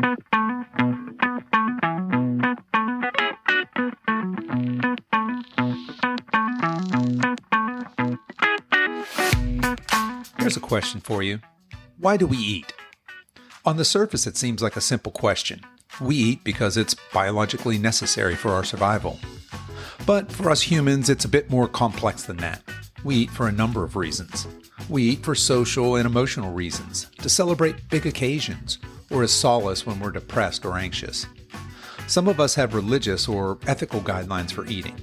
Here's a question for you. Why do we eat? On the surface, it seems like a simple question. We eat because it's biologically necessary for our survival. But for us humans, it's a bit more complex than that. We eat for a number of reasons. We eat for social and emotional reasons, to celebrate big occasions, or as solace when we're depressed or anxious. Some of us have religious or ethical guidelines for eating.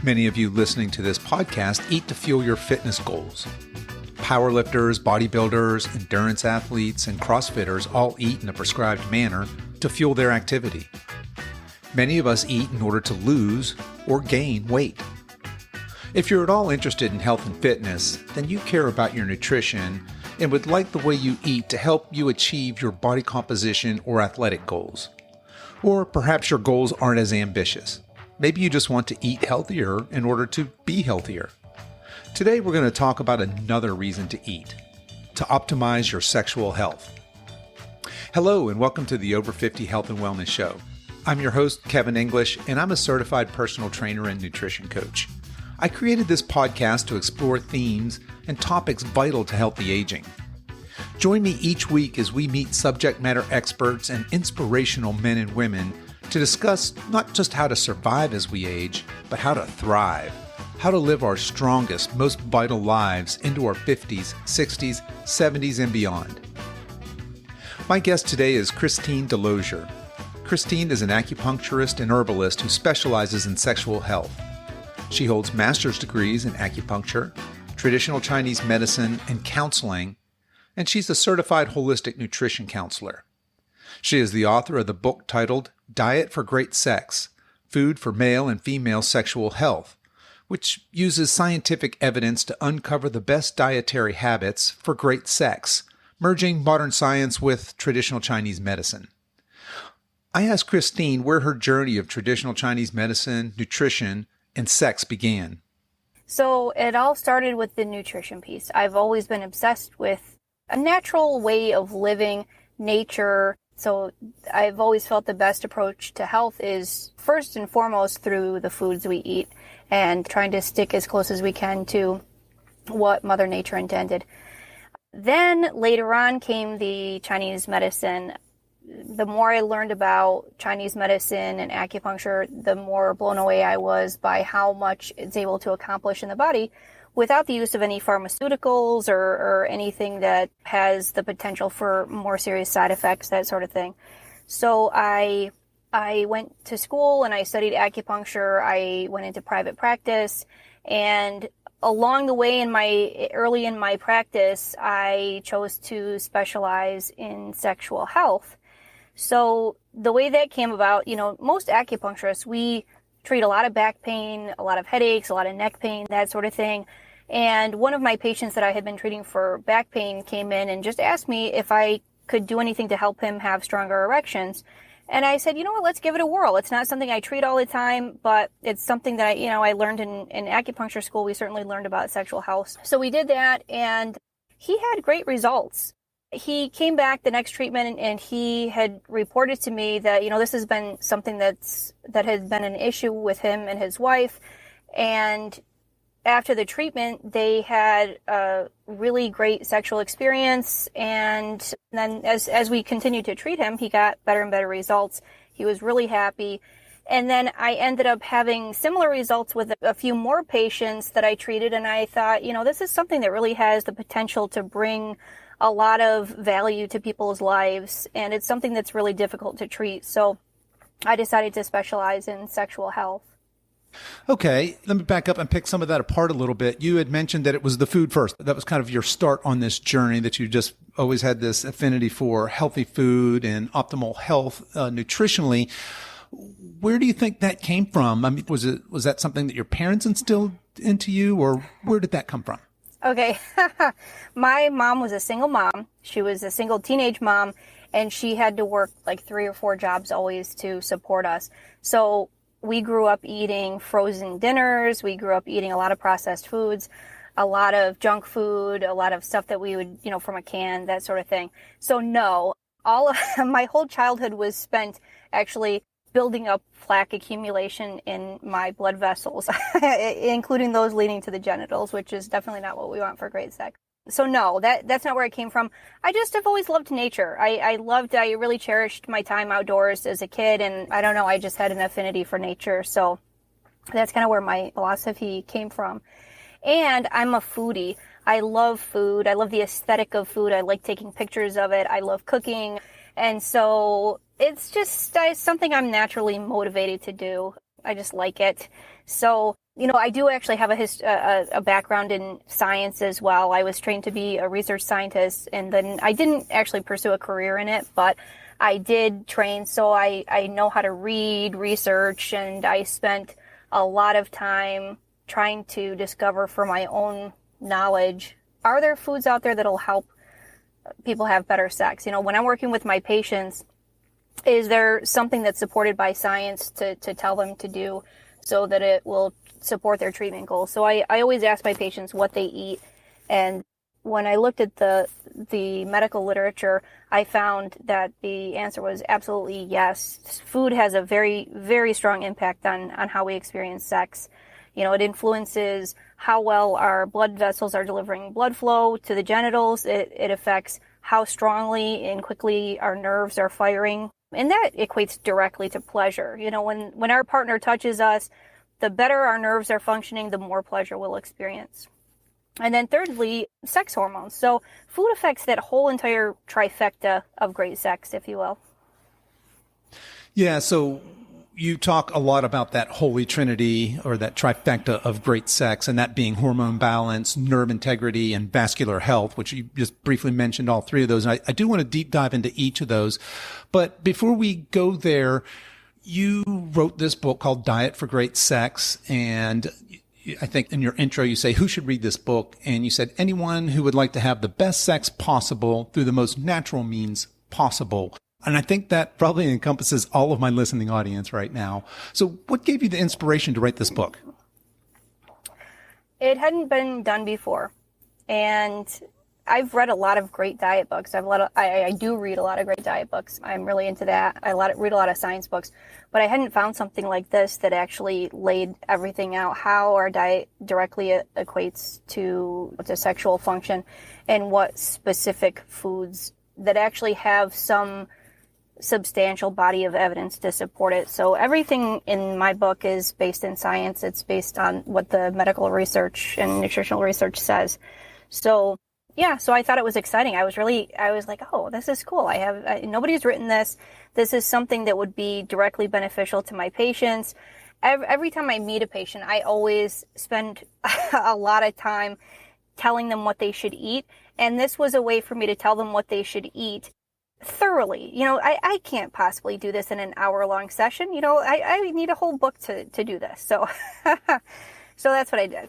Many of you listening to this podcast eat to fuel your fitness goals. Powerlifters, bodybuilders, endurance athletes, and CrossFitters all eat in a prescribed manner to fuel their activity. Many of us eat in order to lose or gain weight. If you're at all interested in health and fitness, then you care about your nutrition and would like the way you eat to help you achieve your body composition or athletic goals. Or perhaps your goals aren't as ambitious. Maybe you just want to eat healthier in order to be healthier. Today we're going to talk about another reason to eat, to optimize your sexual health. Hello and welcome to the Over 50 Health and Wellness Show. I'm your host, Kevin English, and I'm a certified personal trainer and nutrition coach. I created this podcast to explore themes and topics vital to healthy aging. Join me each week as we meet subject matter experts and inspirational men and women to discuss not just how to survive as we age, but how to thrive. How to live our strongest, most vital lives into our 50s, 60s, 70s, and beyond. My guest today is Christine DeLozier. Christine is an acupuncturist and herbalist who specializes in sexual health. She holds master's degrees in acupuncture, traditional Chinese medicine, and counseling, and she's a certified holistic nutrition counselor. She is the author of the book titled Diet for Great Sex, Food for Male and Female Sexual Health, which uses scientific evidence to uncover the best dietary habits for great sex, merging modern science with traditional Chinese medicine. I asked Christine where her journey of traditional Chinese medicine, nutrition, and sex began. So it all started with the nutrition piece. I've always been obsessed with a natural way of living, nature. So I've always felt the best approach to health is first and foremost through the foods we eat and trying to stick as close as we can to what Mother Nature intended. Then later on came the Chinese medicine. The more I learned about Chinese medicine and acupuncture, the more blown away I was by how much it's able to accomplish in the body without the use of any pharmaceuticals or anything that has the potential for more serious side effects, that sort of thing. So I went to school and I studied acupuncture. I went into private practice, and along the way early in my practice, I chose to specialize in sexual health. So the way that came about, most acupuncturists, we treat a lot of back pain, a lot of headaches, a lot of neck pain, that sort of thing. And one of my patients that I had been treating for back pain came in and just asked me if I could do anything to help him have stronger erections. And I said, you know what, let's give it a whirl. It's not something I treat all the time, but it's something that I learned in acupuncture school. We certainly learned about sexual health. So we did that, and he had great results. He came back the next treatment and he had reported to me that, this has been something that has been an issue with him and his wife. And after the treatment, they had a really great sexual experience. And then as we continued to treat him, he got better and better results. He was really happy. And then I ended up having similar results with a few more patients that I treated. And I thought, this is something that really has the potential to bring a lot of value to people's lives. And it's something that's really difficult to treat. So I decided to specialize in sexual health. Okay, let me back up and pick some of that apart a little bit. You had mentioned that it was the food first. That was kind of your start on this journey, that you just always had this affinity for healthy food and optimal health nutritionally. Where do you think that came from? I mean, was that something that your parents instilled into you, or where did that come from? Okay, my mom was a single mom. She was a single teenage mom, and she had to work like 3 or 4 jobs always to support us. So we grew up eating frozen dinners. We grew up eating a lot of processed foods, a lot of junk food, a lot of stuff that we would, from a can, that sort of thing. So no, My whole childhood was spent actually building up plaque accumulation in my blood vessels, including those leading to the genitals, which is definitely not what we want for great sex. So no, that's not where it came from. I just have always loved nature. I really cherished my time outdoors as a kid, and I don't know, I just had an affinity for nature. So that's kind of where my philosophy came from. And I'm a foodie. I love food. I love the aesthetic of food. I like taking pictures of it. I love cooking. And so it's just something I'm naturally motivated to do. I just like it. So, I do actually have a background in science as well. I was trained to be a research scientist, and then I didn't actually pursue a career in it, but I did train. So I know how to read, research, and I spent a lot of time trying to discover for my own knowledge, are there foods out there that'll help people have better sex? When I'm working with my patients, is there something that's supported by science to tell them to do so that it will support their treatment goals? So I always ask my patients what they eat. And when I looked at the medical literature, I found that the answer was absolutely yes. Food has a very, very strong impact on how we experience sex. It influences how well our blood vessels are delivering blood flow to the genitals. It affects how strongly and quickly our nerves are firing. And that equates directly to pleasure. When our partner touches us, the better our nerves are functioning, the more pleasure we'll experience. And then thirdly, sex hormones. So food affects that whole entire trifecta of great sex, if you will. Yeah, so you talk a lot about that holy trinity or that trifecta of great sex, and that being hormone balance, nerve integrity, and vascular health, which you just briefly mentioned all three of those. And I do want to deep dive into each of those. But before we go there, you wrote this book called Diet for Great Sex. And I think in your intro, you say, who should read this book? And you said, anyone who would like to have the best sex possible through the most natural means possible. And I think that probably encompasses all of my listening audience right now. So what gave you the inspiration to write this book? It hadn't been done before. And I've read a lot of great diet books. I do read a lot of great diet books. I'm really into that. Read a lot of science books. But I hadn't found something like this that actually laid everything out, how our diet directly equates to sexual function, and what specific foods that actually have some substantial body of evidence to support it. So everything in my book is based in science. It's based on what the medical research and nutritional research says. So yeah, so I thought it was exciting. I was like, oh, this is cool. Nobody's written this. This is something that would be directly beneficial to my patients. Every time I meet a patient, I always spend a lot of time telling them what they should eat. And this was a way for me to tell them what they should eat thoroughly. I can't possibly do this in an hour-long session. I need a whole book to do this. So, so that's what I did.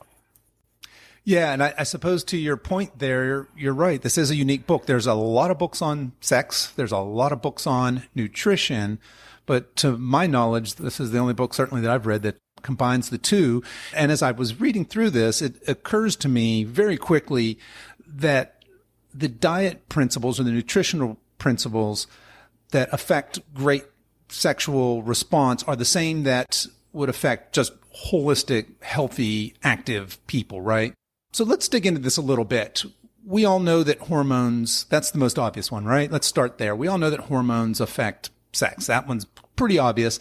Yeah, and I suppose to your point there, you're right. This is a unique book. There's a lot of books on sex. There's a lot of books on nutrition. But to my knowledge, this is the only book certainly that I've read that combines the two. And as I was reading through this, it occurs to me very quickly that the diet principles or the nutritional principles that affect great sexual response are the same that would affect just holistic, healthy, active people, right? So let's dig into this a little bit. We all know that hormones, that's the most obvious one, right? Let's start there. We all know that hormones affect sex. That one's pretty obvious.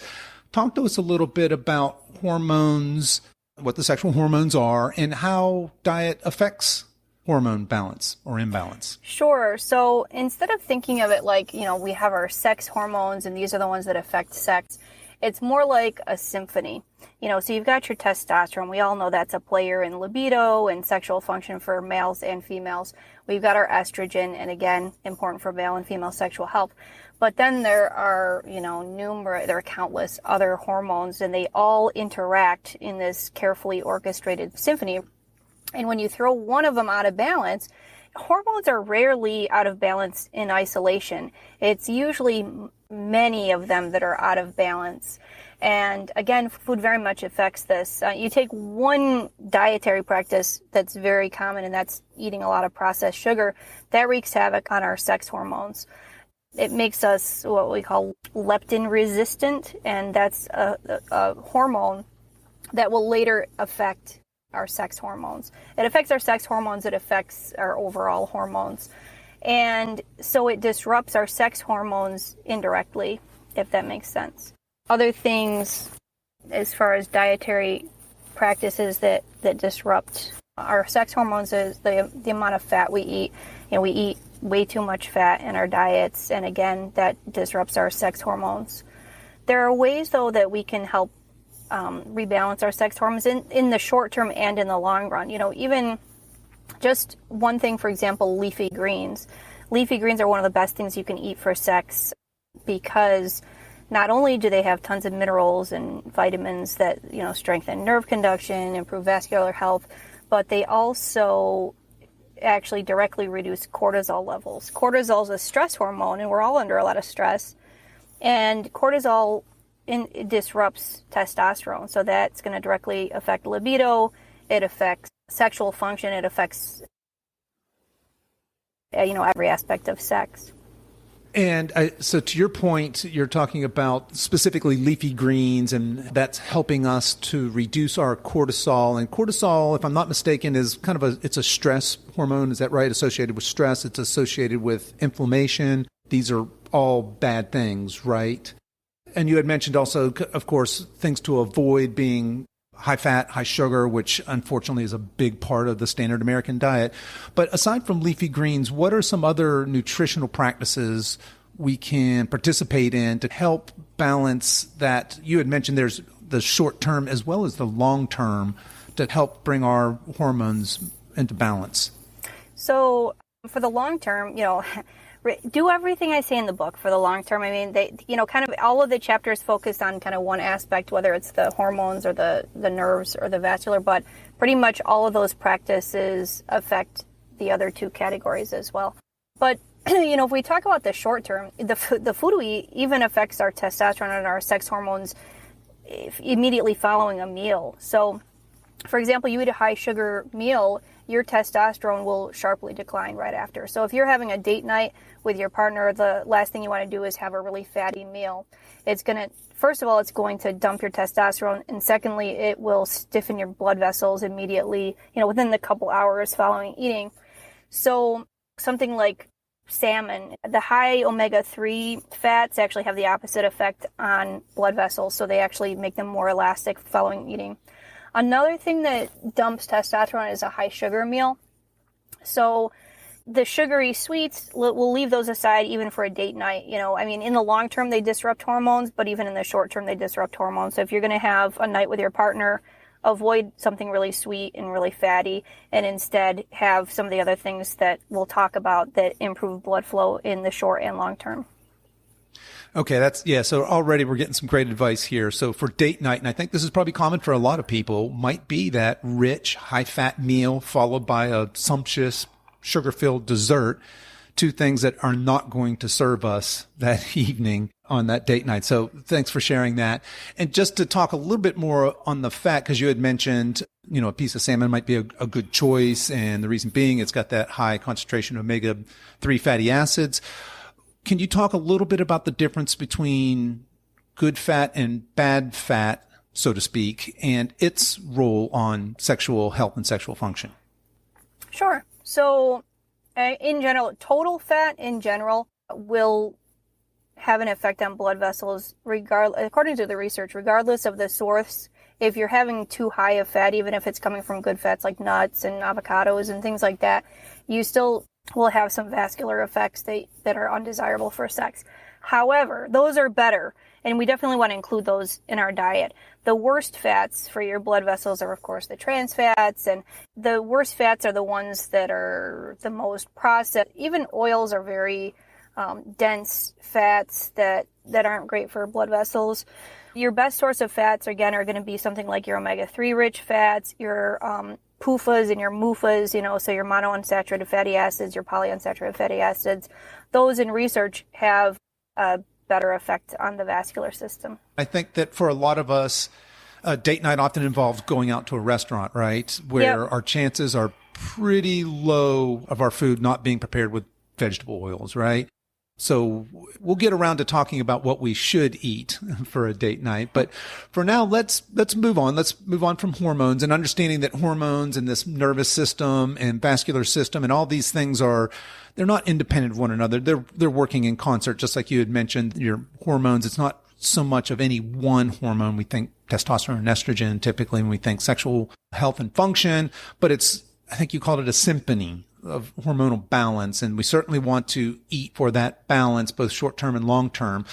Talk to us a little bit about hormones, what the sexual hormones are, and how diet affects hormone balance or imbalance. Sure. So instead of thinking of it like, we have our sex hormones and these are the ones that affect sex, it's more like a symphony. So you've got your testosterone. We all know that's a player in libido and sexual function for males and females. We've got our estrogen, and again, important for male and female sexual health. But then there are, there are countless other hormones, and they all interact in this carefully orchestrated symphony. And when you throw one of them out of balance, hormones are rarely out of balance in isolation. It's usually many of them that are out of balance. And again, food very much affects this. You take one dietary practice that's very common, and that's eating a lot of processed sugar. That wreaks havoc on our sex hormones. It makes us what we call leptin resistant, and that's a hormone that will later affect our sex hormones. It affects our sex hormones, it affects our overall hormones. And so it disrupts our sex hormones indirectly, if that makes sense. Other things, as far as dietary practices that disrupt our sex hormones, is the amount of fat we eat. We eat way too much fat in our diets, and again, that disrupts our sex hormones. There are ways, though, that we can help rebalance our sex hormones in the short term and in the long run. Even just one thing, for example, leafy greens. Leafy greens are one of the best things you can eat for sex, because not only do they have tons of minerals and vitamins that, strengthen nerve conduction, improve vascular health, but they also actually directly reduce cortisol levels. Cortisol is a stress hormone, and we're all under a lot of stress. And cortisol it disrupts testosterone, so that's going to directly affect libido. It affects sexual function. It affects, every aspect of sex. And so to your point, you're talking about specifically leafy greens, and that's helping us to reduce our cortisol. And cortisol, if I'm not mistaken, is kind of it's a stress hormone. Is that right? Associated with stress. It's associated with inflammation. These are all bad things, right? And you had mentioned also, of course, things to avoid being high fat, high sugar, which unfortunately is a big part of the standard American diet. But aside from leafy greens, what are some other nutritional practices we can participate in to help balance that? You had mentioned there's the short term as well as the long term to help bring our hormones into balance. So for the long term, do everything I say in the book for the long term. I mean, they, kind of all of the chapters focus on kind of one aspect, whether it's the hormones or the nerves or the vascular, but pretty much all of those practices affect the other two categories as well. But, if we talk about the short term, the food we eat even affects our testosterone and our sex hormones immediately following a meal. So, for example, you eat a high sugar meal, your testosterone will sharply decline right after. So if you're having a date night with your partner, the last thing you want to do is have a really fatty meal. First of all, it's going to dump your testosterone, and secondly, it will stiffen your blood vessels immediately, within the couple hours following eating. So something like salmon, the high omega-3 fats actually have the opposite effect on blood vessels, so they actually make them more elastic following eating. Another thing that dumps testosterone is a high sugar meal. So the sugary sweets, we'll leave those aside even for a date night. In the long term, they disrupt hormones, but even in the short term, they disrupt hormones. So if you're going to have a night with your partner, avoid something really sweet and really fatty, and instead have some of the other things that we'll talk about that improve blood flow in the short and long term. Okay, so already we're getting some great advice here. So for date night, and I think this is probably common for a lot of people, might be that rich, high-fat meal followed by a sumptuous, sugar-filled dessert, two things that are not going to serve us that evening on that date night. So thanks for sharing that. And just to talk a little bit more on the fat, because you had mentioned, a piece of salmon might be a good choice, and the reason being it's got that high concentration of omega-3 fatty acids. Can you talk a little bit about the difference between good fat and bad fat, so to speak, and its role on sexual health and sexual function? Sure. So in general, total fat in general will have an effect on blood vessels, according to the research, regardless of the source. If you're having too high of fat, even if it's coming from good fats like nuts and avocados and things like that, you still will have some vascular effects that are undesirable for sex. However, those are better, and we definitely want to include those in our diet. The worst fats for your blood vessels are, of course, the trans fats, and the worst fats are the ones that are the most processed. Even oils are very dense fats that aren't great for blood vessels. Your best source of fats, again, are going to be something like your omega-3 rich fats, your PUFAs and your MUFAs, so your monounsaturated fatty acids, your polyunsaturated fatty acids. Those in research have a better effect on the vascular system. I think that for a lot of us, date night often involves going out to a restaurant, right? Where our chances are pretty low of our food not being prepared with vegetable oils, right? So we'll get around to talking about what we should eat for a date night. But for now, let's move on. Let's move on from hormones and understanding that hormones and this nervous system and vascular system and all these things they're not independent of one another. They're working in concert, just like you had mentioned, your hormones. It's not so much of any one hormone. We think testosterone and estrogen typically when we think sexual health and function, but I think you called it a symphony of hormonal balance. And we certainly want to eat for that balance, both short-term and long-term.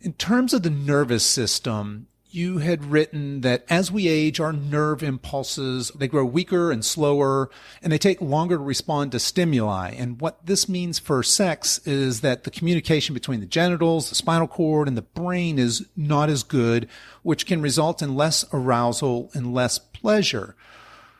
In terms of the nervous system, you had written that as we age, our nerve impulses, they grow weaker and slower, and they take longer to respond to stimuli. And what this means for sex is that the communication between the genitals, the spinal cord, and the brain is not as good, which can result in less arousal and less pleasure.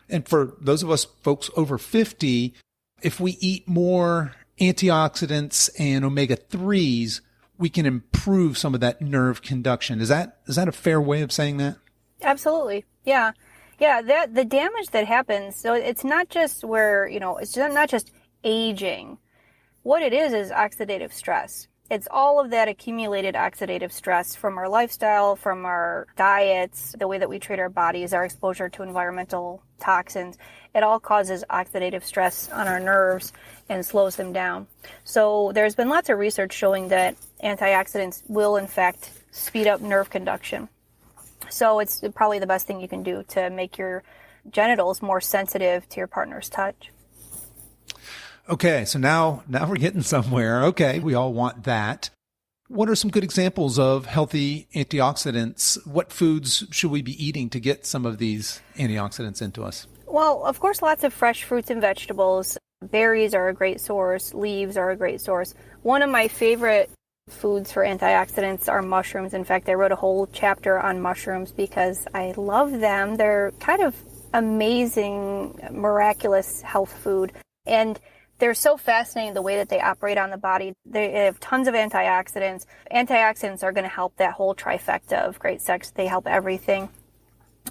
And for those of us folks over 50, if we eat more antioxidants and omega-3s, we can improve some of that nerve conduction. Is that a fair way of saying that? Absolutely. Yeah. Yeah. The damage that happens, so it's not just it's not just aging. What it is oxidative stress. It's all of that accumulated oxidative stress from our lifestyle, from our diets, the way that we treat our bodies, our exposure to environmental toxins. It all causes oxidative stress on our nerves and slows them down. So there's been lots of research showing that antioxidants will, in fact, speed up nerve conduction. So it's probably the best thing you can do to make your genitals more sensitive to your partner's touch. Okay, so now we're getting somewhere. Okay, we all want that. What are some good examples of healthy antioxidants? What foods should we be eating to get some of these antioxidants into us? Well, of course, lots of fresh fruits and vegetables. Berries are a great source. Leaves are a great source. One of my favorite foods for antioxidants are mushrooms. In fact, I wrote a whole chapter on mushrooms because I love them. They're kind of amazing, miraculous health food. And they're so fascinating the way that they operate on the body. They have tons of antioxidants. Antioxidants are going to help that whole trifecta of great sex. They help everything.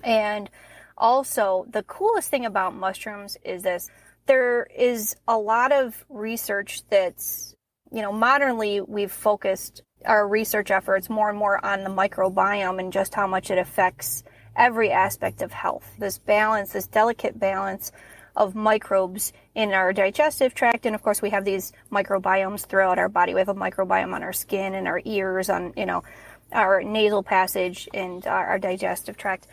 And also, the coolest thing about mushrooms is this. There is a lot of research that's, modernly we've focused our research efforts more and more on the microbiome and just how much it affects every aspect of health. This balance, this delicate balance of microbes in our digestive tract. And of course, we have these microbiomes throughout our body. We have a microbiome on our skin and our ears, on, our nasal passage and our digestive tract.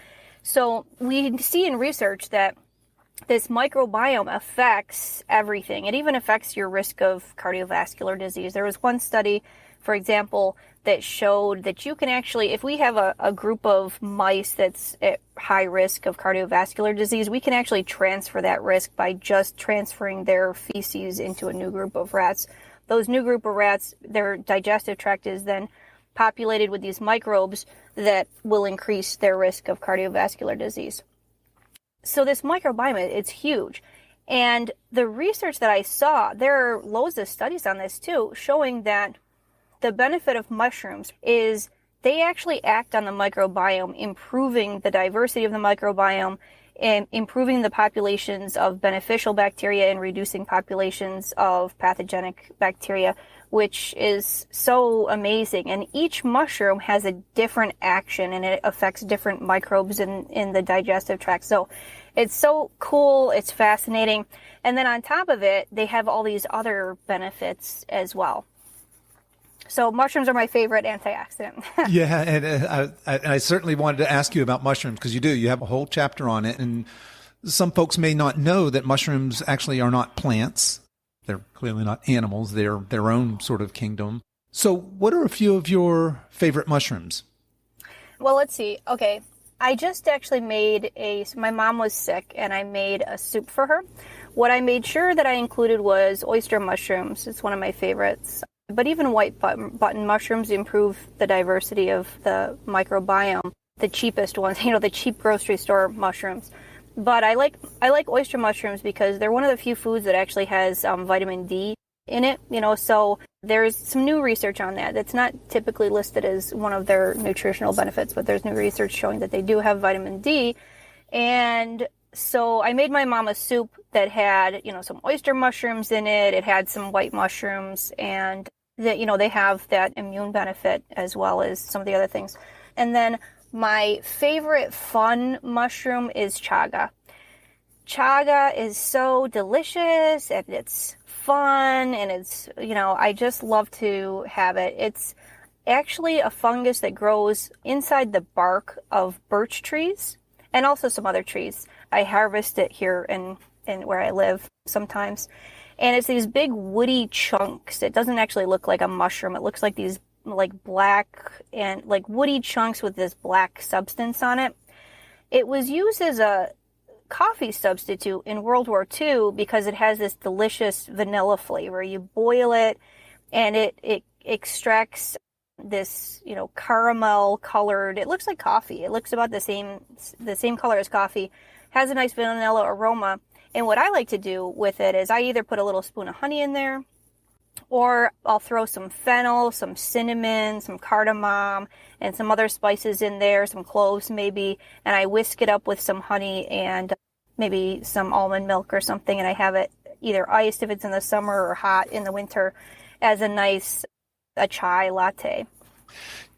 So we see in research that this microbiome affects everything. It even affects your risk of cardiovascular disease. There was one study, for example, that showed that you can actually, if we have a group of mice that's at high risk of cardiovascular disease, we can actually transfer that risk by just transferring their feces into a new group of rats. Those new group of rats, their digestive tract is then populated with these microbes that will increase their risk of cardiovascular disease. So this microbiome, it's huge. And the research that I saw, there are loads of studies on this too, showing that the benefit of mushrooms is they actually act on the microbiome, improving the diversity of the microbiome and improving the populations of beneficial bacteria and reducing populations of pathogenic bacteria, which is so amazing. And each mushroom has a different action and it affects different microbes in the digestive tract. So it's so cool. It's fascinating. And then on top of it, they have all these other benefits as well. So mushrooms are my favorite antioxidant. Yeah, and I certainly wanted to ask you about mushrooms because you have a whole chapter on it. And some folks may not know that mushrooms actually are not plants. They're clearly not animals. They're their own sort of kingdom. So what are a few of your favorite mushrooms? Well, let's see. Okay, I just actually made my mom was sick and I made a soup for her. What I made sure that I included was oyster mushrooms. It's one of my favorites. But even white button mushrooms improve the diversity of the microbiome. The cheapest ones, the cheap grocery store mushrooms. But I like oyster mushrooms because they're one of the few foods that actually has vitamin D in it. So there's some new research on that. It's not typically listed as one of their nutritional benefits, but there's new research showing that they do have vitamin D. And so I made my mom a soup that had, some oyster mushrooms in it. It had some white mushrooms and that, they have that immune benefit as well as some of the other things. And then my favorite fun mushroom is chaga. Chaga is so delicious and it's fun and it's, I just love to have it. It's actually a fungus that grows inside the bark of birch trees and also some other trees. I harvest it here in where I live sometimes. And it's these big woody chunks. It doesn't actually look like a mushroom. It looks like these like black and like woody chunks with this black substance on it. It was used as a coffee substitute in World War II because it has this delicious vanilla flavor. You boil it and it extracts this, caramel colored, it looks like coffee. It looks about the same color as coffee, has a nice vanilla aroma. And what I like to do with it is I either put a little spoon of honey in there, or I'll throw some fennel, some cinnamon, some cardamom, and some other spices in there, some cloves maybe, and I whisk it up with some honey and maybe some almond milk or something, and I have it either iced if it's in the summer or hot in the winter as a chai latte.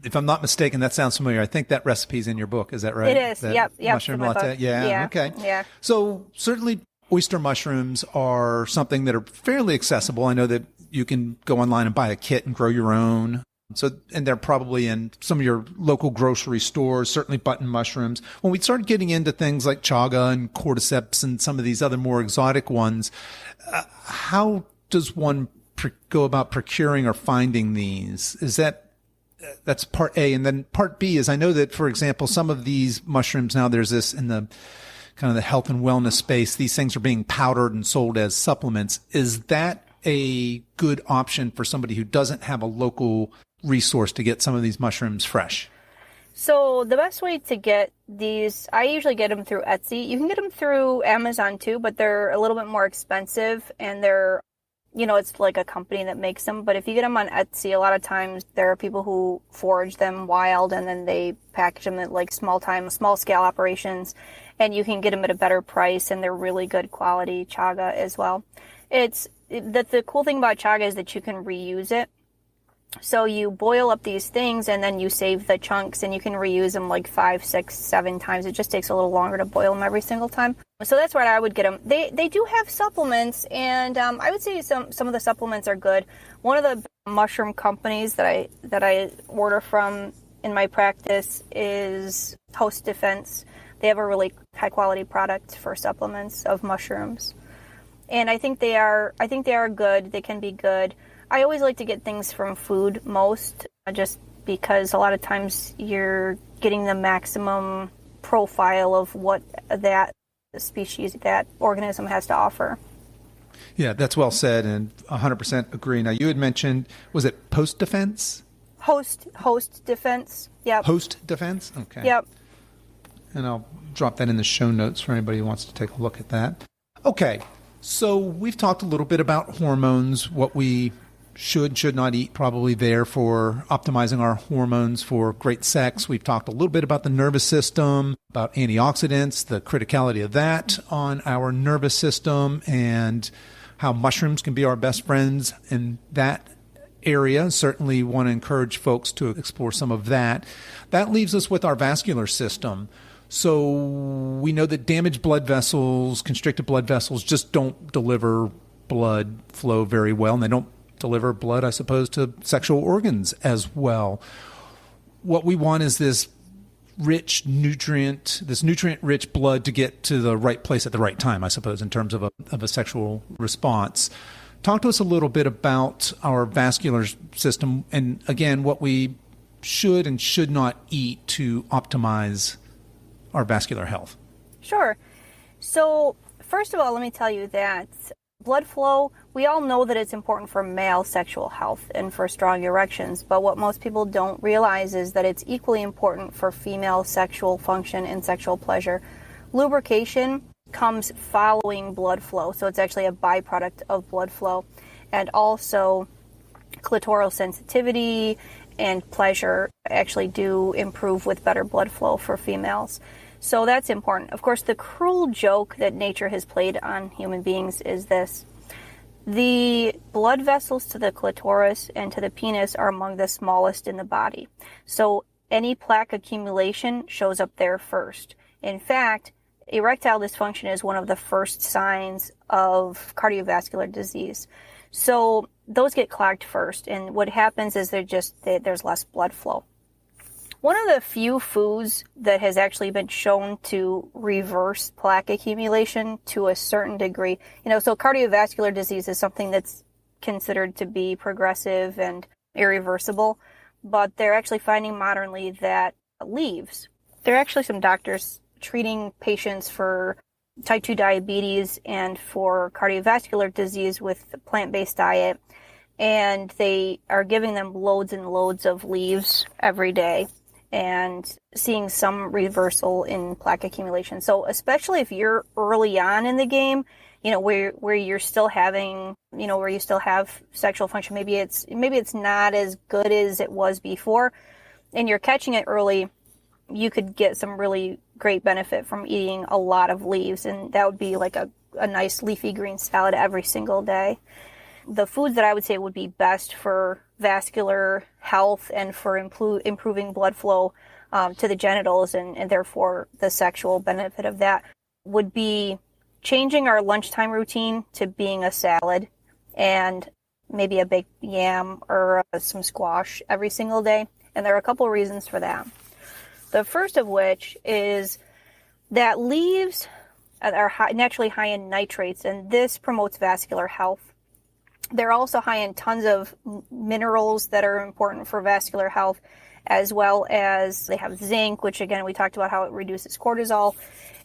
If I'm not mistaken, that sounds familiar. I think that recipe's in your book. Is that right? It is. Yep. Mushroom latte. Yeah. Okay. Yeah. So certainly oyster mushrooms are something that are fairly accessible. I know that you can go online and buy a kit and grow your own. And they're probably in some of your local grocery stores, certainly button mushrooms. When we start getting into things like chaga and cordyceps and some of these other more exotic ones, how does one go about procuring or finding these? That's part A. And then part B is I know that, for example, some of these mushrooms now, there's this in the kind of the health and wellness space, these things are being powdered and sold as supplements. Is that a good option for somebody who doesn't have a local resource to get some of these mushrooms fresh? So the best way to get these, I usually get them through Etsy. You can get them through Amazon too, but they're a little bit more expensive and they're, it's like a company that makes them. But if you get them on Etsy, a lot of times there are people who forage them wild and then they package them at like small scale operations, and you can get them at a better price and they're really good quality chaga as well. The cool thing about chaga is that you can reuse it. So you boil up these things and then you save the chunks and you can reuse them like 5, 6, 7 times. It just takes a little longer to boil them every single time. So that's where I would get them. They do have supplements, and I would say some of the supplements are good. One of the mushroom companies that I order from in my practice is Host Defense. They have a really high quality product for supplements of mushrooms. And I think they are good. They can be good. I always like to get things from food most, just because a lot of times you're getting the maximum profile of what that species, that organism has to offer. Yeah, that's well said, and 100% agree. Now, you had mentioned, was it Post Defense? Host Defense. Yep. Host Defense? Okay. Yep. And I'll drop that in the show notes for anybody who wants to take a look at that. Okay, so we've talked a little bit about hormones, what we should not eat, probably there for optimizing our hormones for great sex. We've talked a little bit about the nervous system, about antioxidants, the criticality of that on our nervous system, and how mushrooms can be our best friends in that area. Certainly want to encourage folks to explore some of that. That leaves us with our vascular system. So we know that damaged blood vessels, constricted blood vessels, just don't deliver blood flow very well, and they don't deliver blood, I suppose, to sexual organs as well. What we want is this nutrient-rich blood to get to the right place at the right time, I suppose, in terms of a sexual response. Talk to us a little bit about our vascular system and, again, what we should and should not eat to optimize our vascular health. Sure. So, first of all, let me tell you that blood flow, we all know that it's important for male sexual health and for strong erections, but what most people don't realize is that it's equally important for female sexual function and sexual pleasure. Lubrication comes following blood flow, so it's actually a byproduct of blood flow. And also, clitoral sensitivity and pleasure actually do improve with better blood flow for females. So that's important. Of course, the cruel joke that nature has played on human beings is this. The blood vessels to the clitoris and to the penis are among the smallest in the body. So any plaque accumulation shows up there first. In fact, erectile dysfunction is one of the first signs of cardiovascular disease. So those get clogged first, and what happens is there's less blood flow. One of the few foods that has actually been shown to reverse plaque accumulation to a certain degree, so cardiovascular disease is something that's considered to be progressive and irreversible, but they're actually finding modernly that leaves. There are actually some doctors treating patients for type 2 diabetes and for cardiovascular disease with a plant-based diet, and they are giving them loads and loads of leaves every day and seeing some reversal in plaque accumulation. So especially if you're early on in the game, where you're still having, where you still have sexual function, maybe it's not as good as it was before, and you're catching it early, you could get some really great benefit from eating a lot of leaves, and that would be like a nice leafy green salad every single day. The foods that I would say would be best for vascular health and for improving blood flow to the genitals and therefore the sexual benefit of that would be changing our lunchtime routine to being a salad and maybe a baked yam or some squash every single day. And there are a couple of reasons for that. The first of which is that leaves are naturally high in nitrates, and this promotes vascular health. They're also high in tons of minerals that are important for vascular health, as well as they have zinc, which again, we talked about how it reduces cortisol.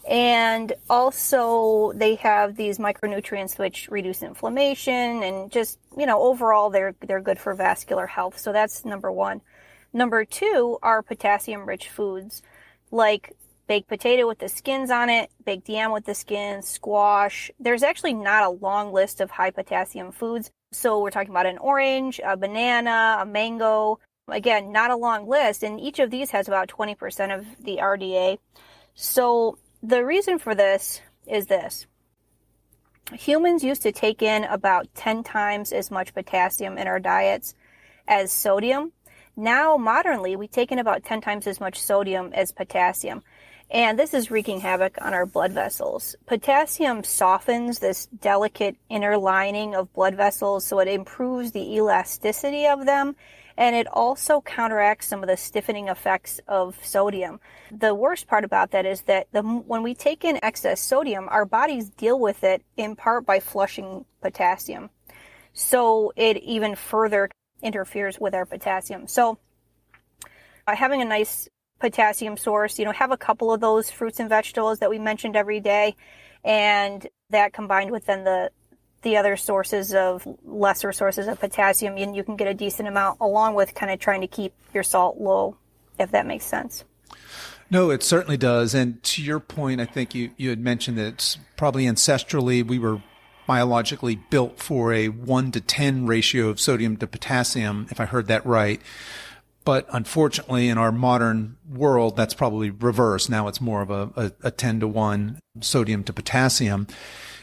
And also they have these micronutrients which reduce inflammation and just, overall they're good for vascular health. So that's number one. Number two are potassium-rich foods like baked potato with the skins on it, baked yam with the skins, squash. There's actually not a long list of high potassium foods. So we're talking about an orange, a banana, a mango. Again, not a long list. And each of these has about 20% of the RDA. So the reason for this is this. Humans used to take in about 10 times as much potassium in our diets as sodium. Now, modernly, we take in about 10 times as much sodium as potassium. And this is wreaking havoc on our blood vessels. Potassium softens this delicate inner lining of blood vessels, so it improves the elasticity of them, and it also counteracts some of the stiffening effects of sodium. The worst part about that is that when we take in excess sodium, our bodies deal with it in part by flushing potassium. So it even further interferes with our potassium. So having a nice potassium source, have a couple of those fruits and vegetables that we mentioned every day, and that combined with then the other lesser sources of potassium, and you can get a decent amount, along with kind of trying to keep your salt low, if that makes sense. No, it certainly does. And to your point, I think you had mentioned that it's probably ancestrally we were biologically built for a 1-to-10 ratio of sodium to potassium, if I heard that right. But unfortunately, in our modern world, that's probably reversed. Now it's more of a 10-to-1 sodium to potassium.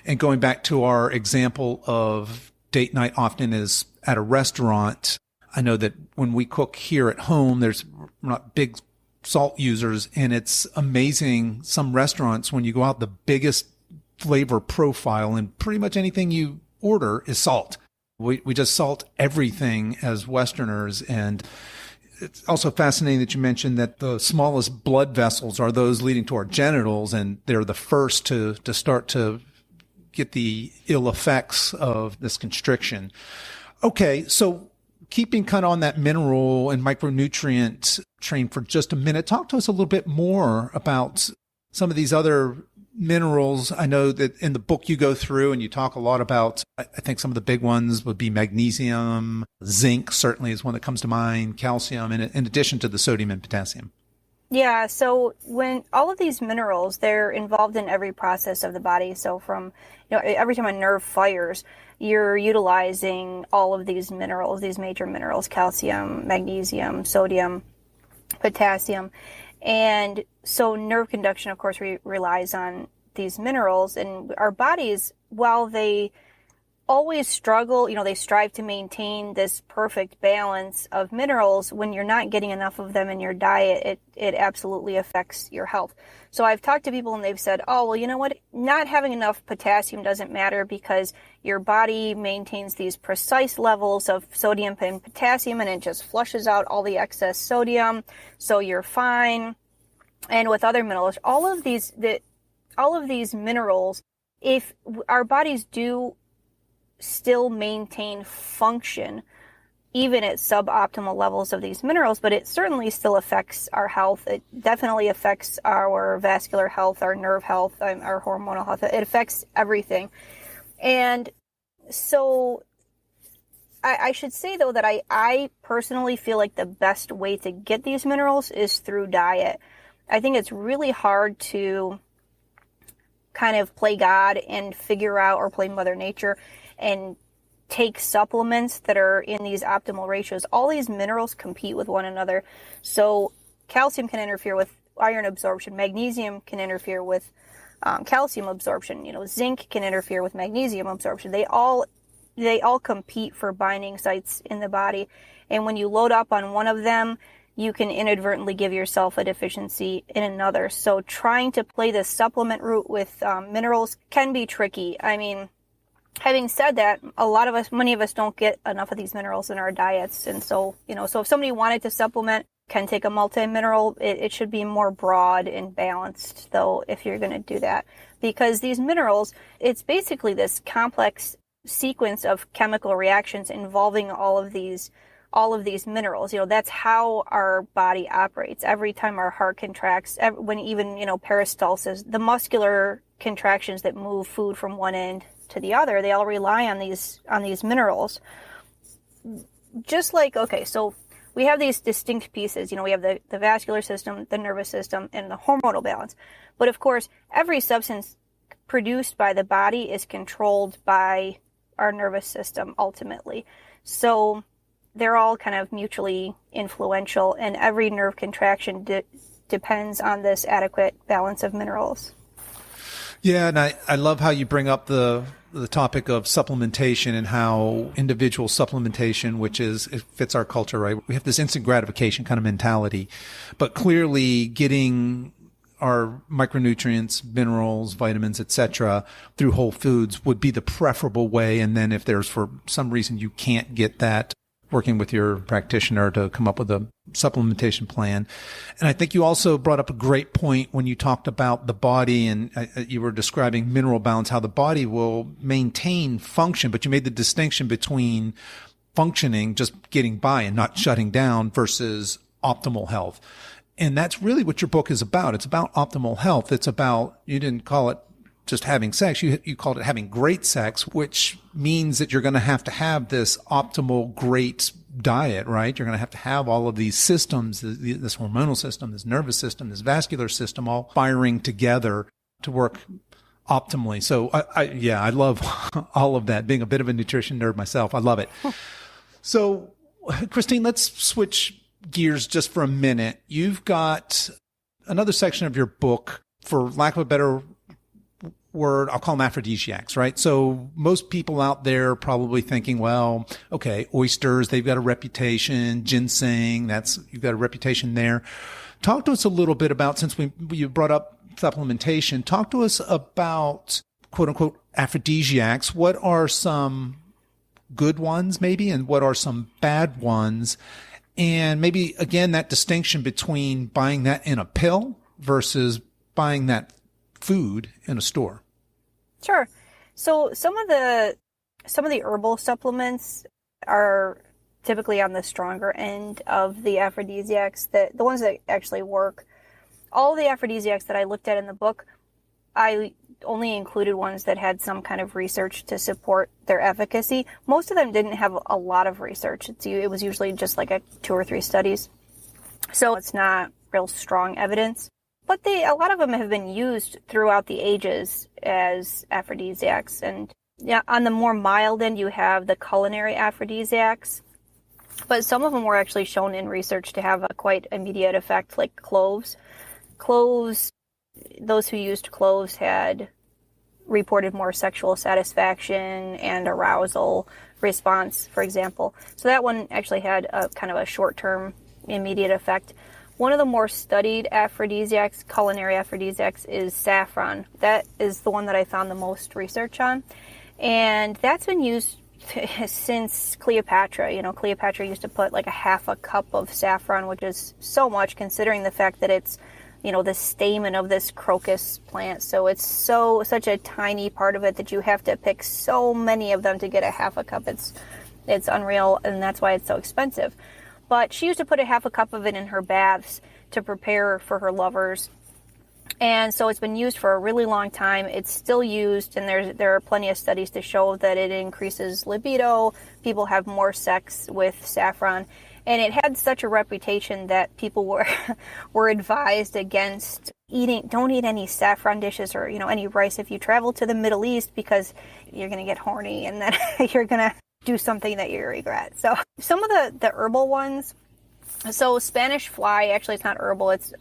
And going back to our example of date night often is at a restaurant, I know that when we cook here at home, we're not big salt users, and it's amazing. Some restaurants, when you go out, the biggest flavor profile in pretty much anything you order is salt. We just salt everything as Westerners. And it's also fascinating that you mentioned that the smallest blood vessels are those leading to our genitals, and they're the first to start to get the ill effects of this constriction. Okay, so keeping kind of on that mineral and micronutrient train for just a minute, talk to us a little bit more about some of these other minerals. I know that in the book you go through and you talk a lot about, I think some of the big ones would be magnesium, zinc certainly is one that comes to mind, calcium, in addition to the sodium and potassium. Yeah, so when all of these minerals, they're involved in every process of the body. So from, every time a nerve fires, you're utilizing all of these minerals, these major minerals, calcium, magnesium, sodium, potassium. And so nerve conduction, of course, relies on these minerals. And our bodies, while they always struggle, they strive to maintain this perfect balance of minerals. When you're not getting enough of them in your diet, it absolutely affects your health. So I've talked to people and they've said, oh, well, you know what? Not having enough potassium doesn't matter because your body maintains these precise levels of sodium and potassium and it just flushes out all the excess sodium. So you're fine. And with other minerals, all of these minerals, if our bodies do still maintain function even at suboptimal levels of these minerals, but it certainly still affects our health. It definitely affects our vascular health, our nerve health, our hormonal health. It affects everything. And so I should say, though, that I personally feel like the best way to get these minerals is through diet. I think it's really hard to kind of play God and figure out, or play Mother Nature and take supplements that are in these optimal ratios. All these minerals compete with one another. So calcium can interfere with iron absorption. Magnesium can interfere with calcium absorption. Zinc can interfere with magnesium absorption. They all compete for binding sites in the body. And when you load up on one of them, you can inadvertently give yourself a deficiency in another. So trying to play the supplement route with minerals can be tricky. I mean, having said that, many of us don't get enough of these minerals in our diets. And so, so if somebody wanted to supplement, can take a multi-mineral, it should be more broad and balanced, though, if you're going to do that. Because these minerals, it's basically this complex sequence of chemical reactions involving all of these minerals. That's how our body operates. Every time our heart contracts, when even, peristalsis, the muscular contractions that move food from one end to the other, they all rely on these minerals. Just like, okay, so we have these distinct pieces. We have the vascular system, the nervous system, and the hormonal balance. But of course, every substance produced by the body is controlled by our nervous system ultimately. So they're all kind of mutually influential, and every nerve contraction depends on this adequate balance of minerals. Yeah, and I love how you bring up the topic of supplementation and how individual supplementation, it fits our culture, right? We have this instant gratification kind of mentality, but clearly getting our micronutrients, minerals, vitamins, etc., through whole foods would be the preferable way. And then if there's for some reason you can't get that, working with your practitioner to come up with a supplementation plan. And I think you also brought up a great point when you talked about the body, and you were describing mineral balance, how the body will maintain function, but you made the distinction between functioning, just getting by and not shutting down, versus optimal health. And that's really what your book is about. It's about optimal health. It's about, you didn't call it just having sex. You called it having great sex, which means that you're going to have this optimal, great diet, right? You're going to have all of these systems, this hormonal system, this nervous system, this vascular system, all firing together to work optimally. So I love all of that. Being a bit of a nutrition nerd myself, I love it. So Christine, let's switch gears just for a minute. You've got another section of your book, for lack of a better word, I'll call them aphrodisiacs, right? So most people out there are probably thinking, well, okay, oysters, they've got a reputation. Ginseng, you've got a reputation there. Talk to us a little bit about, since you brought up supplementation, talk to us about quote unquote aphrodisiacs. What are some good ones maybe, and what are some bad ones? And maybe again, that distinction between buying that in a pill versus buying that food in a store. Sure. So some of the herbal supplements are typically on the stronger end of the aphrodisiacs, the ones that actually work. All the aphrodisiacs that I looked at in the book, I only included ones that had some kind of research to support their efficacy. Most of them didn't have a lot of research. It was usually just like 2 or 3 studies. So it's not real strong evidence. But a lot of them have been used throughout the ages as aphrodisiacs. And yeah, on the more mild end, you have the culinary aphrodisiacs. But some of them were actually shown in research to have a quite immediate effect, like cloves. Cloves, those who used cloves had reported more sexual satisfaction and arousal response, for example. So that one actually had a kind of a short-term immediate effect. One of the more studied aphrodisiacs, culinary aphrodisiacs, is saffron. That is the one that I found the most research on. And that's been used since Cleopatra. You know, Cleopatra used to put like a half a cup of saffron, which is so much considering the fact that it's, you know, the stamen of this crocus plant. So it's such a tiny part of it that you have to pick so many of them to get a half a cup. It's unreal, and that's why it's so expensive. But she used to put a half a cup of it in her baths to prepare for her lovers. And so it's been used for a really long time. It's still used, and there are plenty of studies to show that it increases libido. People have more sex with saffron. And it had such a reputation that people were advised against eating. Don't eat any saffron dishes or, you know, any rice if you travel to the Middle East, because you're going to get horny and then you're going to do something that you regret. So some of the herbal ones. So Spanish fly, actually it's not herbal, it's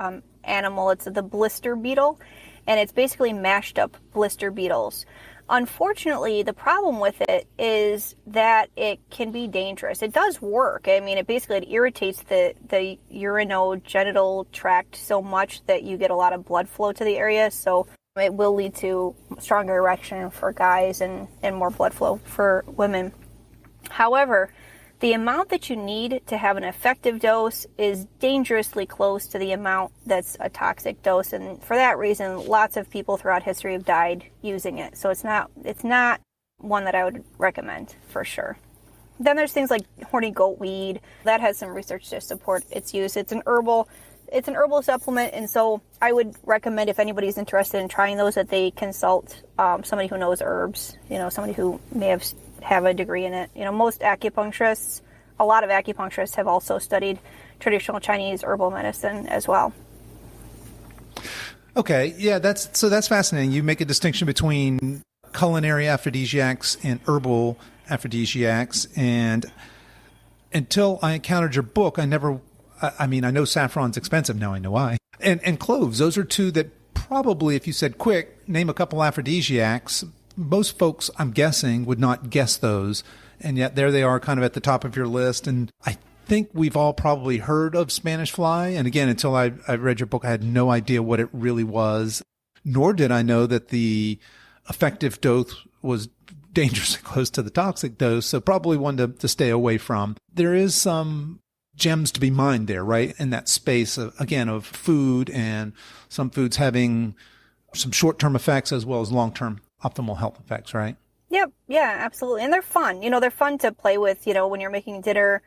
animal. It's the blister beetle, and it's basically mashed up blister beetles. Unfortunately, the problem with it is that it can be dangerous. It does work. I mean, it irritates the urinogenital tract so much that you get a lot of blood flow to the area. So it will lead to stronger erection for guys and more blood flow for women. However, the amount that you need to have an effective dose is dangerously close to the amount that's a toxic dose. And for that reason, lots of people throughout history have died using it. So it's not one that I would recommend for sure. Then there's things like horny goat weed. That has some research to support its use. It's an herbal supplement. And so I would recommend, if anybody's interested in trying those, that they consult somebody who knows herbs, you know, somebody who may have a degree in it. You know, a lot of acupuncturists have also studied traditional Chinese herbal medicine as well. Okay, yeah, that's fascinating. You make a distinction between culinary aphrodisiacs and herbal aphrodisiacs, and until I encountered your book, I know saffron's expensive, now I know why. And cloves, those are two that probably, if you said quick, name a couple aphrodisiacs, most folks, I'm guessing, would not guess those, and yet there they are kind of at the top of your list. And I think we've all probably heard of Spanish fly. And again, until I read your book, I had no idea what it really was, nor did I know that the effective dose was dangerously close to the toxic dose, so probably one to stay away from. There is some gems to be mined there, right, in that space, of food, and some foods having some short-term effects as well as long-term optimal health effects, right? Yep. Yeah, absolutely. And they're fun. You know, they're fun to play with, you know, when you're making dinner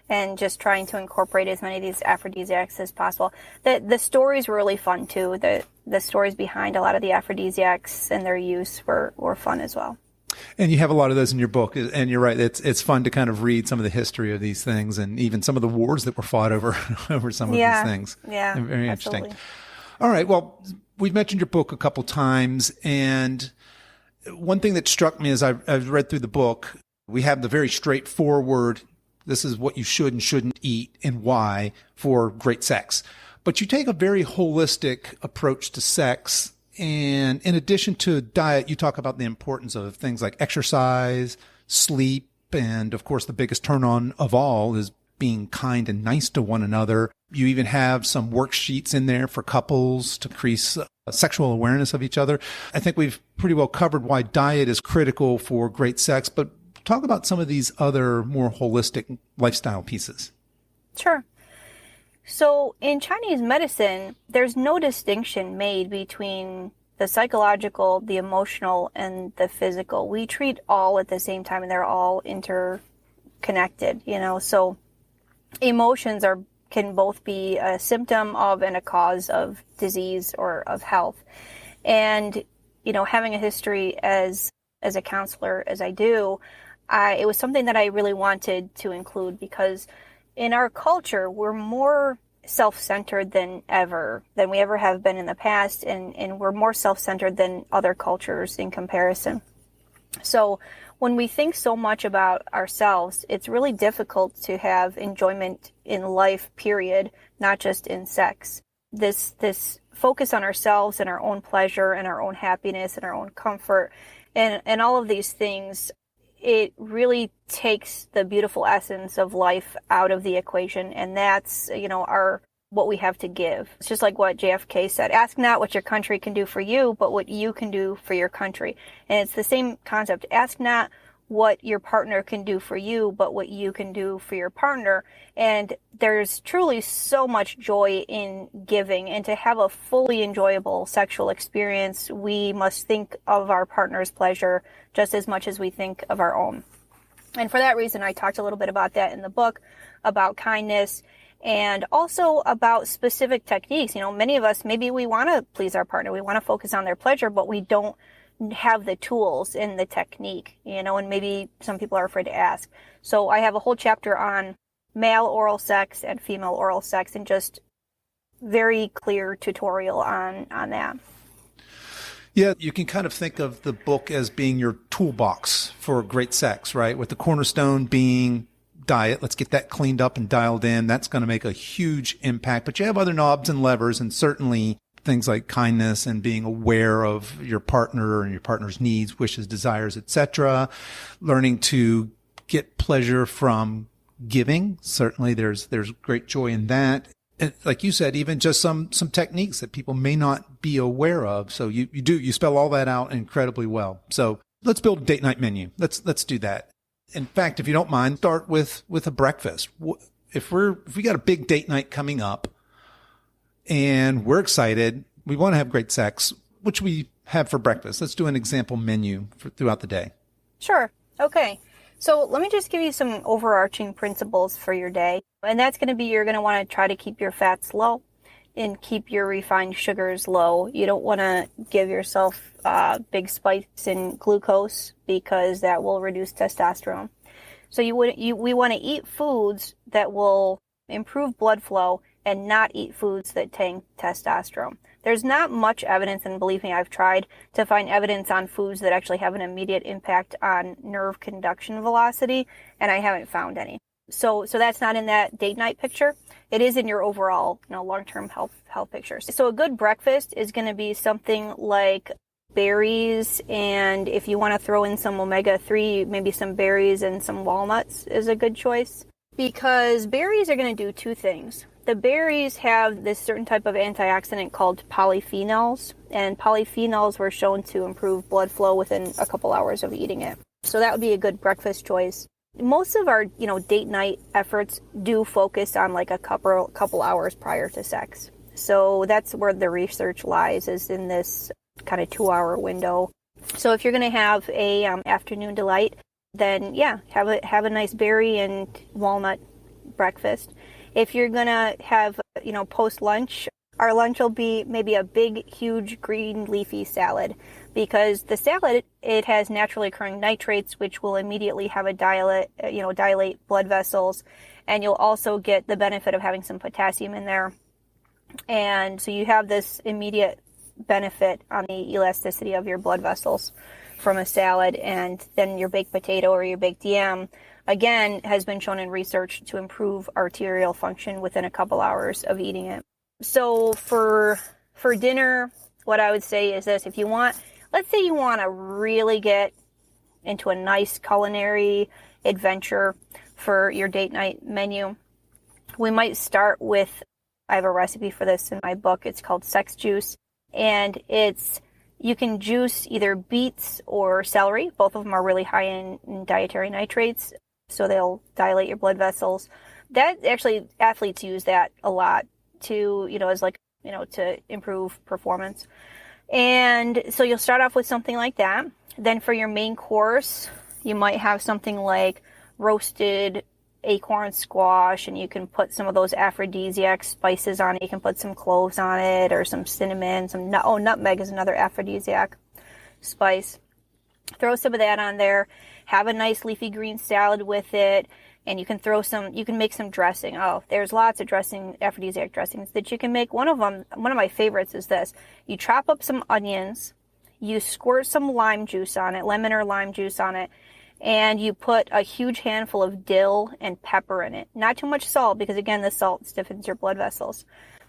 and just trying to incorporate as many of these aphrodisiacs as possible. The stories were really fun too. The stories behind a lot of the aphrodisiacs and their use were fun as well. And you have a lot of those in your book, and you're right. It's fun to kind of read some of the history of these things, and even some of the wars that were fought over some of these things. Yeah, very absolutely. Interesting. All right. Well, we've mentioned your book a couple times, and one thing that struck me as I've read through the book, we have the very straightforward, this is what you should and shouldn't eat and why for great sex. But you take a very holistic approach to sex. And in addition to diet, you talk about the importance of things like exercise, sleep, and of course, the biggest turn on of all is being kind and nice to one another. You even have some worksheets in there for couples to increase sexual awareness of each other. I think we've pretty well covered why diet is critical for great sex, but talk about some of these other more holistic lifestyle pieces. Sure. So in Chinese medicine, there's no distinction made between the psychological, the emotional, and the physical. We treat all at the same time, and they're all interconnected, you know. So emotions can both be a symptom of and a cause of disease or of health. And, you know, having a history as a counselor as I do, it was something that I really wanted to include, because in our culture, we're more self-centered than we ever have been in the past, and we're more self-centered than other cultures in comparison. So when we think so much about ourselves, it's really difficult to have enjoyment in life, period, not just in sex. This focus on ourselves and our own pleasure and our own happiness and our own comfort and all of these things, it really takes the beautiful essence of life out of the equation. And that's, what we have to give. It's just like what JFK said, ask not what your country can do for you, but what you can do for your country. And it's the same concept. Ask not what your partner can do for you, but what you can do for your partner. And there's truly so much joy in giving. And to have a fully enjoyable sexual experience, we must think of our partner's pleasure just as much as we think of our own. And for that reason, I talked a little bit about that in the book, about kindness, and also about specific techniques. Many of us, maybe we want to please our partner, we want to focus on their pleasure, but we don't have the tools and the technique, and maybe some people are afraid to ask. So I have a whole chapter on male oral sex and female oral sex, and just very clear tutorial on that. Yeah, you can kind of think of the book as being your toolbox for great sex, right? With the cornerstone being diet. Let's get that cleaned up and dialed in. That's going to make a huge impact. But you have other knobs and levers, and certainly things like kindness and being aware of your partner and your partner's needs, wishes, desires, etc. Learning to get pleasure from giving. Certainly there's great joy in that. And like you said, even just some techniques that people may not be aware of. So you spell all that out incredibly well. So let's build a date night menu. Let's do that. In fact, if you don't mind, start with a breakfast. If we got a big date night coming up and we're excited, we want to have great sex, what should we have for breakfast? Let's do an example menu throughout the day. Sure. Okay. So let me just give you some overarching principles for your day. And that's going to be, you're going to want to try to keep your fats low and keep your refined sugars low. You don't want to give yourself big spikes in glucose, because that will reduce testosterone. So we want to eat foods that will improve blood flow and not eat foods that tank testosterone. There's not much evidence, and believe me, I've tried to find evidence on foods that actually have an immediate impact on nerve conduction velocity, and I haven't found any. So that's not in that date night picture. It is in your overall, long-term health picture. So a good breakfast is going to be something like berries, and if you want to throw in some omega-3, maybe some berries and some walnuts is a good choice, because berries are going to do two things. The berries have this certain type of antioxidant called polyphenols, and polyphenols were shown to improve blood flow within a couple hours of eating it. So that would be a good breakfast choice. Most of our, date night efforts do focus on like a couple hours prior to sex. So that's where the research lies, is in this kind of 2-hour window. So if you're going to have a afternoon delight, then have a nice berry and walnut breakfast. If you're going to have, post lunch, our lunch will be maybe a big, huge green leafy salad, because the salad, it has naturally occurring nitrates, which will immediately have a dilate blood vessels, and you'll also get the benefit of having some potassium in there. And so you have this immediate benefit on the elasticity of your blood vessels from a salad. And then your baked potato or your baked yam, again, has been shown in research to improve arterial function within a couple hours of eating it. So for dinner, what I would say is this: let's say you want to really get into a nice culinary adventure for your date night menu, we might start with, I have a recipe for this in my book. It's called Sex Juice. And you can juice either beets or celery. Both of them are really high in dietary nitrates, so they'll dilate your blood vessels. That actually, athletes use that a lot to, to improve performance. And so you'll start off with something like that. Then for your main course, you might have something like roasted acorn squash, and you can put some of those aphrodisiac spices on it. You can put some cloves on it, or some cinnamon, nutmeg is another aphrodisiac spice. Throw some of that on there. Have a nice leafy green salad with it, and you can make some dressing. Oh, there's lots of aphrodisiac dressings that you can make. One of my favorites is this. You chop up some onions, you squirt some lime juice on it, lemon or lime juice on it, and you put a huge handful of dill and pepper in it. Not too much salt, because again, the salt stiffens your blood vessels.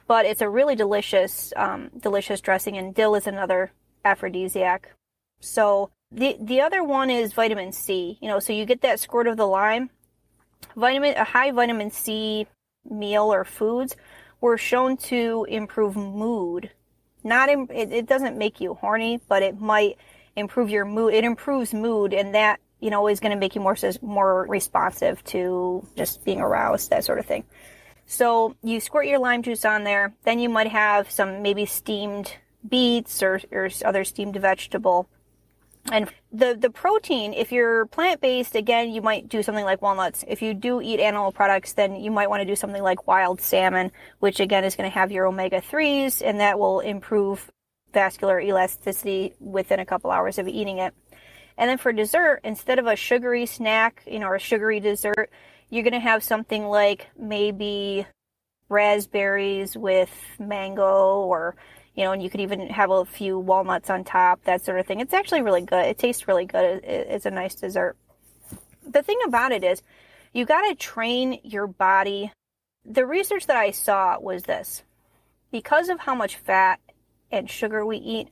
but it's a really delicious dressing, and dill is another aphrodisiac. So the other one is vitamin C. So you get that squirt of the lime. A high vitamin C meal or foods were shown to improve mood. It doesn't make you horny, but it might improve your mood. It improves mood, and that is going to make you more responsive to just being aroused, that sort of thing. So you squirt your lime juice on there. Then you might have some maybe steamed beets or other steamed vegetable. And the protein, if you're plant-based, again, you might do something like walnuts. If you do eat animal products, then you might want to do something like wild salmon, which again is going to have your omega-3s, and that will improve vascular elasticity within a couple hours of eating it. And then for dessert, instead of a sugary snack, or a sugary dessert, you're going to have something like maybe raspberries with mango, or and you could even have a few walnuts on top, that sort of thing. It's actually really good. It tastes really good. It's a nice dessert. The thing about it is, you got to train your body. The research that I saw was this. Because of how much fat and sugar we eat,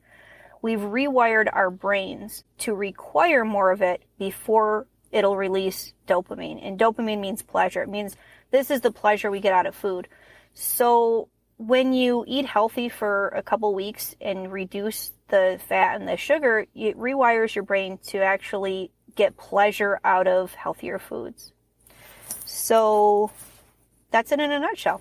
we've rewired our brains to require more of it before it'll release dopamine. And dopamine means pleasure. It means this is the pleasure we get out of food. So when you eat healthy for a couple weeks and reduce the fat and the sugar, it rewires your brain to actually get pleasure out of healthier foods. So that's it in a nutshell.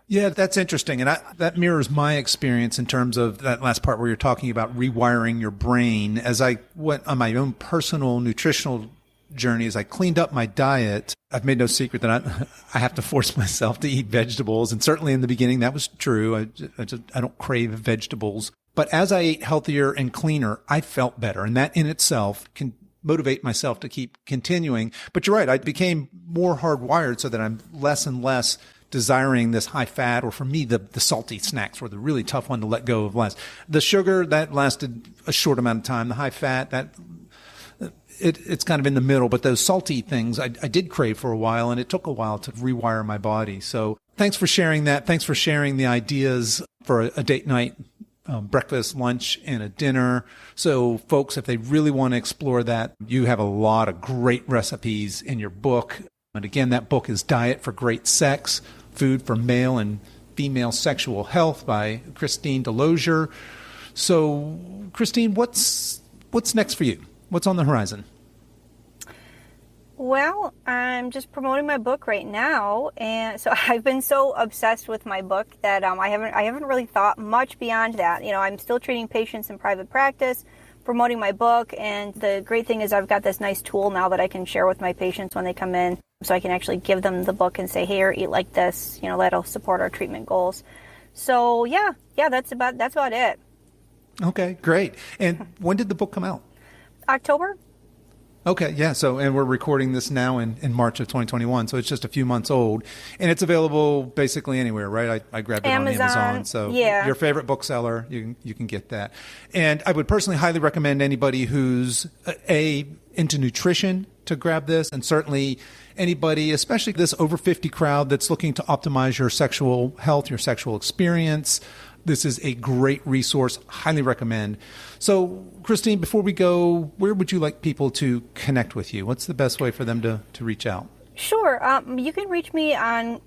Yeah, that's interesting. And that mirrors my experience in terms of that last part where you're talking about rewiring your brain. As I went on my own personal nutritional journey, as I cleaned up my diet, I've made no secret that I have to force myself to eat vegetables. And certainly in the beginning, that was true. I don't crave vegetables. But as I ate healthier and cleaner, I felt better. And that in itself can motivate myself to keep continuing. But you're right. I became more hardwired so that I'm less and less desiring this high fat, or for me, the salty snacks were the really tough one to let go of less. The sugar, that lasted a short amount of time. The high fat, it's kind of in the middle, but those salty things I did crave for a while, and it took a while to rewire my body. So thanks for sharing that. Thanks for sharing the ideas for a date night, breakfast, lunch, and a dinner. So folks, if they really want to explore that, you have a lot of great recipes in your book. And again, that book is Diet for Great Sex, Food for Male and Female Sexual Health by Christine DeLozier. So Christine, what's next for you? What's on the horizon? Well, I'm just promoting my book right now, and so I've been so obsessed with my book that I haven't really thought much beyond that. I'm still treating patients in private practice, promoting my book, and the great thing is I've got this nice tool now that I can share with my patients when they come in, so I can actually give them the book and say, "Here, eat like this." That'll support our treatment goals. So yeah, that's about it. Okay, great. And when did the book come out? October. Okay, yeah. And we're recording this now in March of 2021, so it's just a few months old, and it's available basically anywhere, right? I grabbed it on Amazon, so yeah. Your favorite bookseller, you can get that. And I would personally highly recommend anybody who's into nutrition to grab this, and certainly anybody, especially this over 50 crowd that's looking to optimize your sexual health, your sexual experience. This is a great resource. Highly recommend. So, Christine, before we go, where would you like people to connect with you? What's the best way for them to reach out? Sure. You can reach me on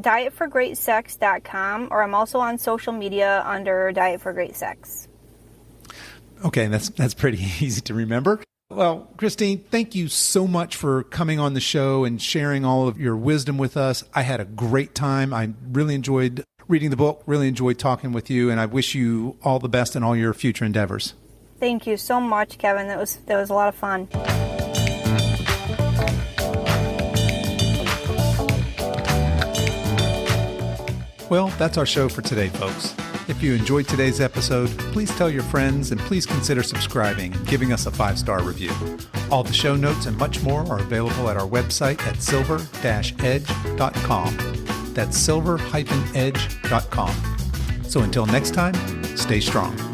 dietforgreatsex.com, or I'm also on social media under Diet for Great Sex. Okay, that's pretty easy to remember. Well, Christine, thank you so much for coming on the show and sharing all of your wisdom with us. I had a great time. I really enjoyed reading the book, really enjoyed talking with you, and I wish you all the best in all your future endeavors. Thank you so much, Kevin. That was a lot of fun. Well, that's our show for today, folks. If you enjoyed today's episode, please tell your friends and please consider subscribing and giving us a 5-star review. All the show notes and much more are available at our website at silver-edge.com. That's silver-edge.com. So until next time, stay strong.